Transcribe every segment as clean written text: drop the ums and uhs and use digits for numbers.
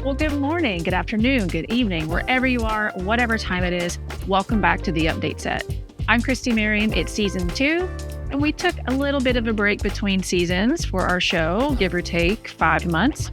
Well, good morning, good afternoon, good evening, wherever you are, whatever time it is, welcome back to the Update Set. I'm Christy Merriam, it's season 2, and we took a little bit of a break between seasons for our show, give or take 5 months.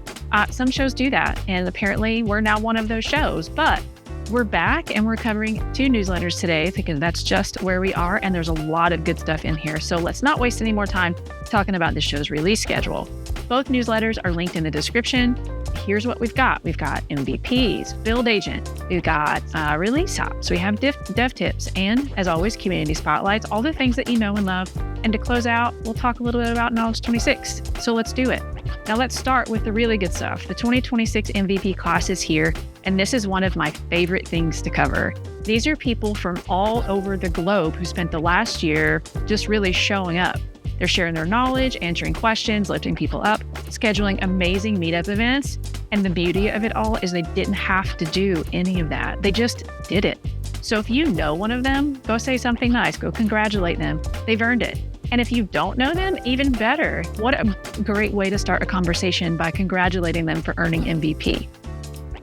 Some shows do that, and apparently we're now one of those shows, but we're back and we're covering 2 newsletters today because that's just where we are, and there's a lot of good stuff in here. So let's not waste any more time talking about the show's release schedule. Both newsletters are linked in the description. Here's what we've got. We've got MVPs, Build Agent, we've got ReleaseOps, we have dev tips, and as always, community spotlights, all the things that you know and love. And to close out, we'll talk a little bit about Knowledge 26. So let's do it. Now let's start with the really good stuff. The 2026 MVP class is here, and this is one of my favorite things to cover. These are people from all over the globe who spent the last year just really showing up. They're sharing their knowledge, answering questions, lifting people up, scheduling amazing meetup events. And the beauty of it all is they didn't have to do any of that. They just did it. So if you know one of them, go say something nice, go congratulate them. They've earned it. And if you don't know them, even better. What a great way to start a conversation by congratulating them for earning MVP.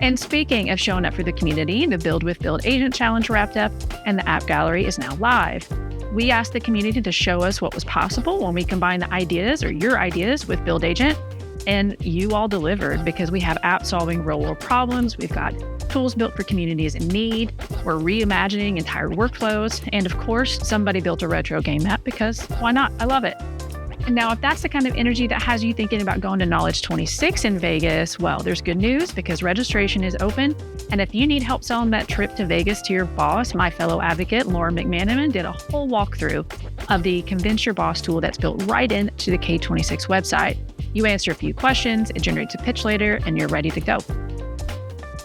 And speaking of showing up for the community, the Build with Build Agent Challenge wrapped up and the app gallery is now live. We asked the community to show us what was possible when we combined the ideas or your ideas with Build Agent, and you all delivered because we have apps solving real world problems. We've got tools built for communities in need. We're reimagining entire workflows. And of course, somebody built a retro game app because why not? I love it. And now, if that's the kind of energy that has you thinking about going to Knowledge 26 in Vegas, well, there's good news because registration is open. And if you need help selling that trip to Vegas to your boss, my fellow advocate, Laura McManaman, did a whole walkthrough of the Convince Your Boss tool that's built right into the K26 website. You answer a few questions, it generates a pitch later, and you're ready to go.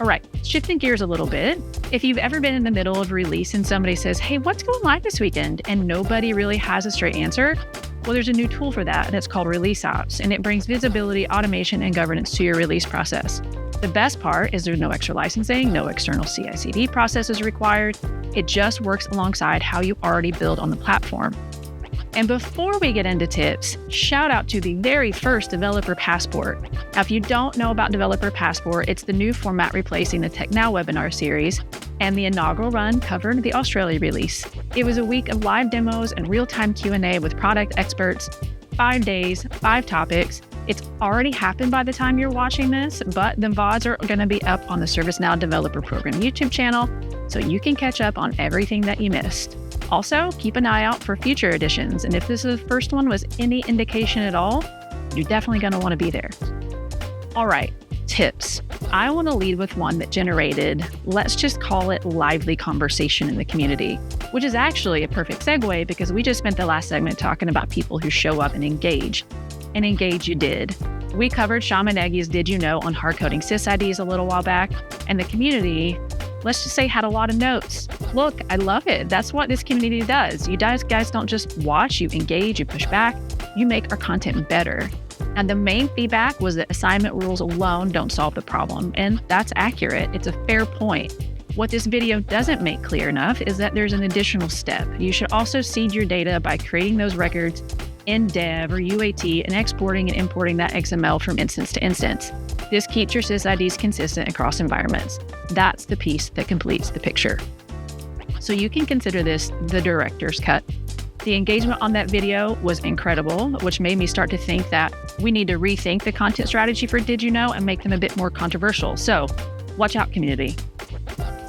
All right, shifting gears a little bit. If you've ever been in the middle of a release and somebody says, hey, what's going live this weekend? And nobody really has a straight answer, well, there's a new tool for that, and it's called ReleaseOps, and it brings visibility, automation, and governance to your release process. The best part is there's no extra licensing, no external CI/CD processes required. It just works alongside how you already build on the platform. And before we get into tips, shout out to the very first Developer Passport. Now, if you don't know about Developer Passport, it's the new format replacing the Tech Now webinar series, and the inaugural run covered the Australia release. It was a week of live demos and real-time Q&A with product experts, 5 days, 5 topics. It's already happened by the time you're watching this, but the VODs are going to be up on the ServiceNow Developer Program YouTube channel, so you can catch up on everything that you missed. Also, keep an eye out for future editions, and if this is the first one was any indication at all, you're definitely going to want to be there. All right, tips. I want to lead with one that generated, let's just call it lively conversation in the community, which is actually a perfect segue because we just spent the last segment talking about people who show up and engage you did. We covered Shaman Nagy's Did You Know on hard coding sysids a little while back, and the community, let's just say, had a lot of notes. Look, I love it. That's what this community does. You guys don't just watch, you engage, you push back, you make our content better. And the main feedback was that assignment rules alone don't solve the problem. And that's accurate. It's a fair point. What this video doesn't make clear enough is that there's an additional step. You should also seed your data by creating those records in dev or UAT and exporting and importing that XML from instance to instance. This keeps your sysids consistent across environments. That's the piece that completes the picture. So you can consider this the director's cut. The engagement on that video was incredible, which made me start to think that we need to rethink the content strategy for Did You Know and make them a bit more controversial. So watch out, community.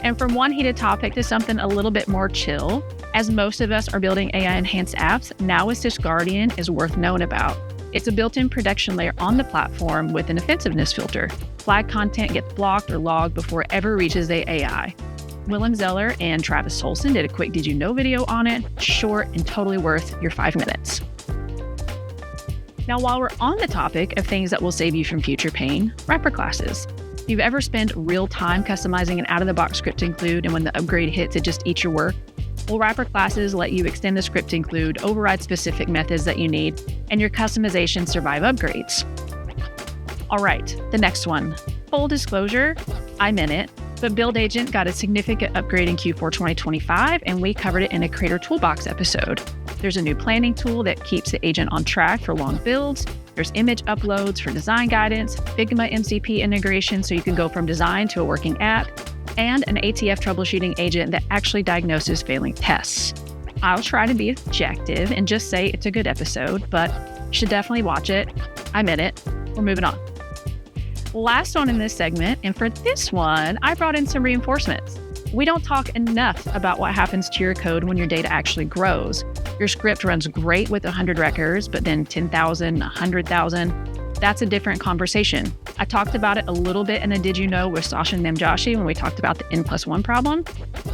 And from one heated topic to something a little bit more chill, as most of us are building AI-enhanced apps, Now Assist Guardian is worth knowing about. It's a built-in protection layer on the platform with an offensiveness filter. Flag content gets blocked or logged before it ever reaches the AI. Willem Zeller and Travis Tolson did a quick Did You Know video on it, short and totally worth your 5 minutes. Now, while we're on the topic of things that will save you from future pain, wrapper classes. If you've ever spent real time customizing an out-of-the-box script include, and when the upgrade hits, it just eats your work, well, wrapper classes let you extend the script include, override specific methods that you need, and your customizations survive upgrades. All right, the next one. Full disclosure, I'm in it, but Build Agent got a significant upgrade in Q4 2025, and we covered it in a Creator Toolbox episode. There's a new planning tool that keeps the agent on track for long builds. There's image uploads for design guidance, Figma MCP integration so you can go from design to a working app, and an ATF troubleshooting agent that actually diagnoses failing tests. I'll try to be objective and just say it's a good episode, but you should definitely watch it. I'm in it. We're moving on. Last one in this segment, and for this one, I brought in some reinforcements. We don't talk enough about what happens to your code when your data actually grows. Your script runs great with 100 records, but then 10,000, 100,000, that's a different conversation. I talked about it a little bit in a Did You Know with Sasha and Namjoshi when we talked about the N+1 problem,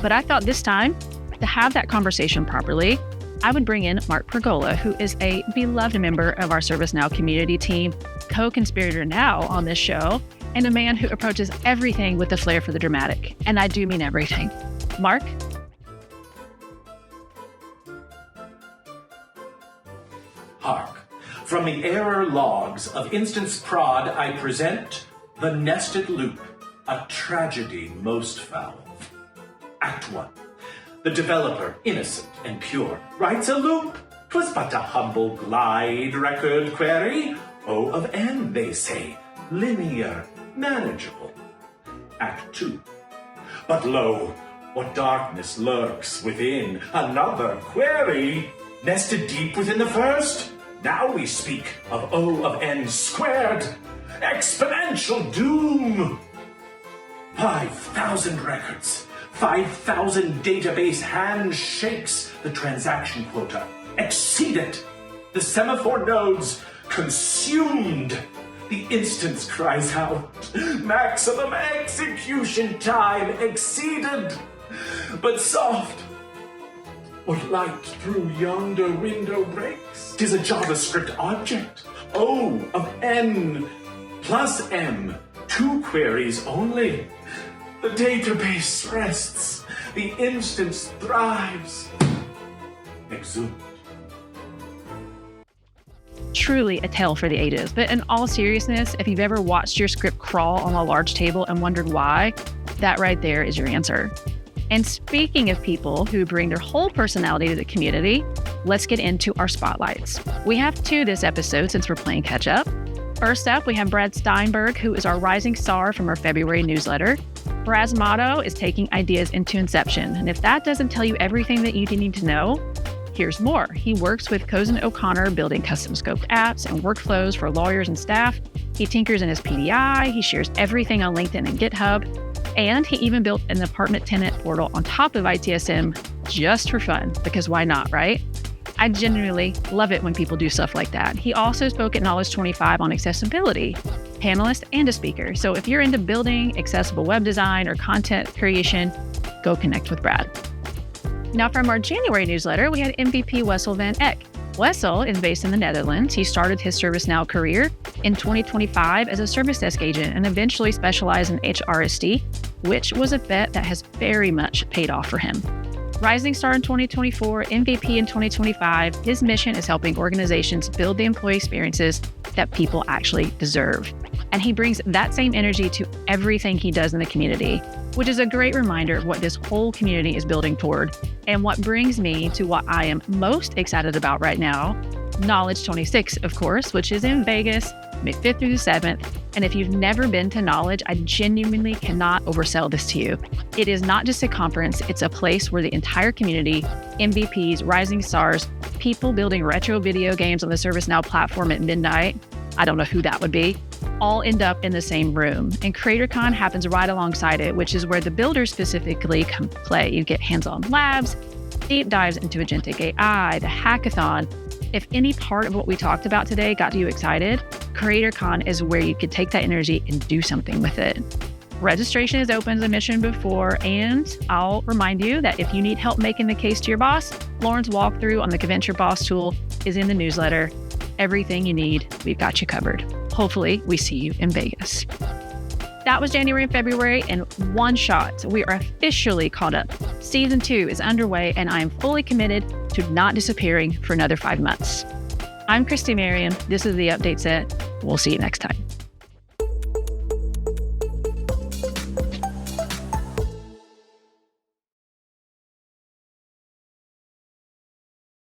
but I thought this time, to have that conversation properly, I would bring in Mark Pergola, who is a beloved member of our ServiceNow community team, co-conspirator now on this show, and a man who approaches everything with a flair for the dramatic. And I do mean everything. Mark? Hark. From the error logs of instance prod, I present the nested loop, a tragedy most foul. Act 1. The developer, innocent and pure, writes a loop. 'Twas but a humble glide record query. O of N, they say, linear, manageable. Act 2. But lo, what darkness lurks within another query, nested deep within the first. Now we speak of O of N squared, exponential doom. 5,000 records. 5,000 database handshakes, the transaction quota exceeded, the semaphore nodes consumed, the instance cries out, maximum execution time exceeded, but soft, what light through yonder window breaks? 'Tis a JavaScript object, O of N plus M, 2 queries only. The database rests, the instance thrives. Exude. Truly a tale for the ages, but in all seriousness, if you've ever watched your script crawl on a large table and wondered why, that right there is your answer. And speaking of people who bring their whole personality to the community, let's get into our spotlights. We have 2 this episode since we're playing catch up. First up, we have Brad Steinberg, who is our rising star from our February newsletter. Brad's motto is taking ideas into inception. And if that doesn't tell you everything that you need to know, here's more. He works with Cozen O'Connor building custom scoped apps and workflows for lawyers and staff. He tinkers in his PDI. He shares everything on LinkedIn and GitHub. And he even built an apartment tenant portal on top of ITSM just for fun, because why not, right? I genuinely love it when people do stuff like that. He also spoke at Knowledge 25 on accessibility, panelist and a speaker. So if you're into building accessible web design or content creation, go connect with Brad. Now from our January newsletter, we had MVP Wessel van Eck. Wessel is based in the Netherlands. He started his ServiceNow career in 2025 as a service desk agent and eventually specialized in HRSD, which was a bet that has very much paid off for him. Rising star in 2024, MVP in 2025, his mission is helping organizations build the employee experiences that people actually deserve. And he brings that same energy to everything he does in the community, which is a great reminder of what this whole community is building toward. And what brings me to what I am most excited about right now, Knowledge 26, of course, which is in Vegas, May 5th through the 7th. And if you've never been to Knowledge, I genuinely cannot oversell this to you. It is not just a conference, it's a place where the entire community, MVPs, rising stars, people building retro video games on the ServiceNow platform at midnight, I don't know who that would be, all end up in the same room. And CreatorCon happens right alongside it, which is where the builders specifically come play. You get hands-on labs, deep dives into agentic AI, the hackathon. If any part of what we talked about today got you excited, CreatorCon is where you could take that energy and do something with it. Registration is open, as I mentioned before, and I'll remind you that if you need help making the case to your boss, Lauren's walkthrough on the Convince Your Boss tool is in the newsletter. Everything you need, we've got you covered. Hopefully, we see you in Vegas. That was January and February in one shot. We are officially caught up. Season 2 is underway, and I am fully committed to not disappearing for another 5 months. I'm Christy Merriam. This is the Update Set. We'll see you next time.